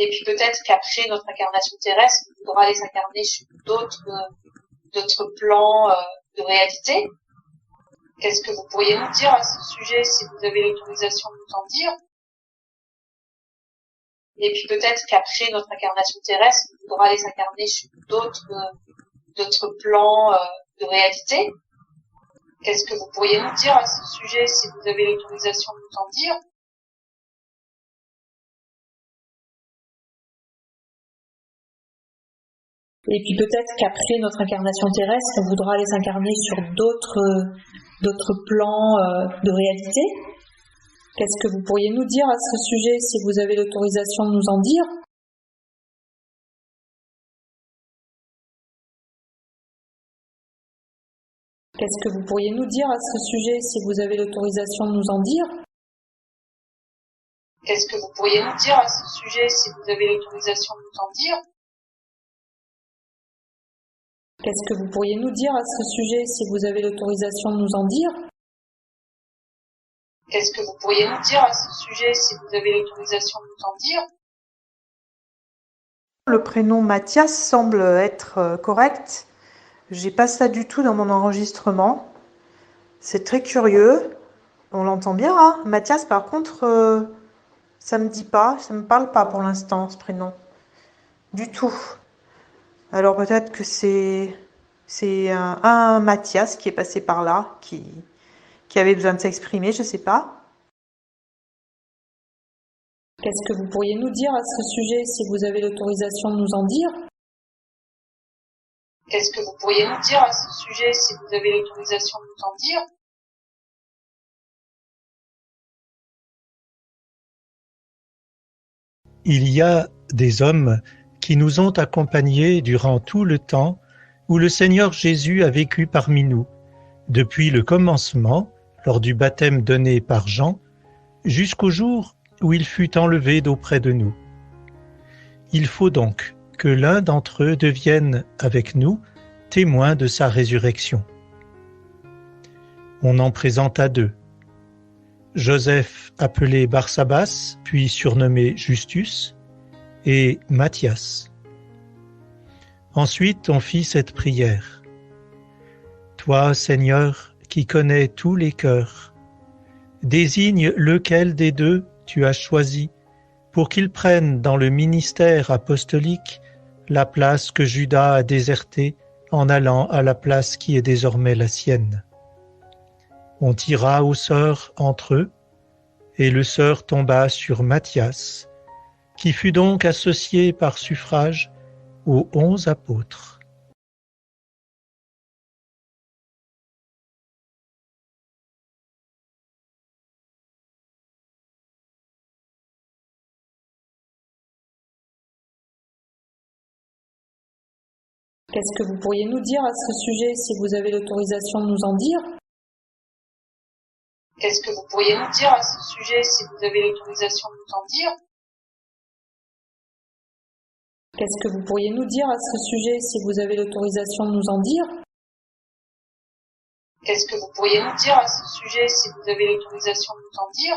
Et puis peut-être qu'après notre incarnation terrestre, on voudra aller s'incarner sur d'autres plans de réalité. Qu'est-ce que vous pourriez nous dire à ce sujet, si vous avez l'autorisation de nous en dire? Et puis peut-être qu'après notre incarnation terrestre, on voudra aller s'incarner sur d'autres plans de réalité. Qu'est-ce que vous pourriez nous dire à ce sujet, si vous avez l'autorisation de nous en dire? Et puis peut-être qu'après notre incarnation terrestre, on voudra aller s'incarner sur d'autres plans de réalité. Qu'est-ce que vous pourriez nous dire à ce sujet, si vous avez l'autorisation de nous en dire? Qu'est-ce que vous pourriez nous dire à ce sujet, si vous avez l'autorisation de nous en dire? Qu'est-ce que vous pourriez nous dire à ce sujet, si vous avez l'autorisation de nous en dire? Qu'est-ce que vous pourriez nous dire à ce sujet, si vous avez l'autorisation de nous en dire? Qu'est-ce que vous pourriez nous dire à ce sujet, si vous avez l'autorisation de nous en dire? Le prénom Mathias semble être correct. J'ai pas ça du tout dans mon enregistrement. C'est très curieux. On l'entend bien, hein. Mathias, par contre, ça me dit pas, ça me parle pas pour l'instant, ce prénom. Du tout. Alors peut-être que c'est un Mathias qui est passé par là, qui avait besoin de s'exprimer, je sais pas. Qu'est-ce que vous pourriez nous dire à ce sujet, si vous avez l'autorisation de nous en dire? Qu'est-ce que vous pourriez nous dire à ce sujet, si vous avez l'autorisation de nous en dire? Il y a des hommes qui nous ont accompagnés durant tout le temps où le Seigneur Jésus a vécu parmi nous, depuis le commencement, lors du baptême donné par Jean, jusqu'au jour où il fut enlevé d'auprès de nous. Il faut donc que l'un d'entre eux devienne, avec nous, témoin de sa résurrection. On en présenta deux. Joseph, appelé Barsabas, puis surnommé Justus, et Matthias. Ensuite, on fit cette prière. Toi, Seigneur, qui connais tous les cœurs, désigne lequel des deux tu as choisi pour qu'il prenne dans le ministère apostolique la place que Judas a désertée en allant à la place qui est désormais la sienne. On tira au sort entre eux, et le sort tomba sur Matthias, qui fut donc associé par suffrage aux 11 apôtres. Qu'est-ce que vous pourriez nous dire à ce sujet, si vous avez l'autorisation de nous en dire? Qu'est-ce que vous pourriez nous dire à ce sujet, si vous avez l'autorisation de nous en dire? Qu'est-ce que vous pourriez nous dire à ce sujet, si vous avez l'autorisation de nous en dire? Qu'est-ce que vous pourriez nous dire à ce sujet, si vous avez l'autorisation de nous en dire?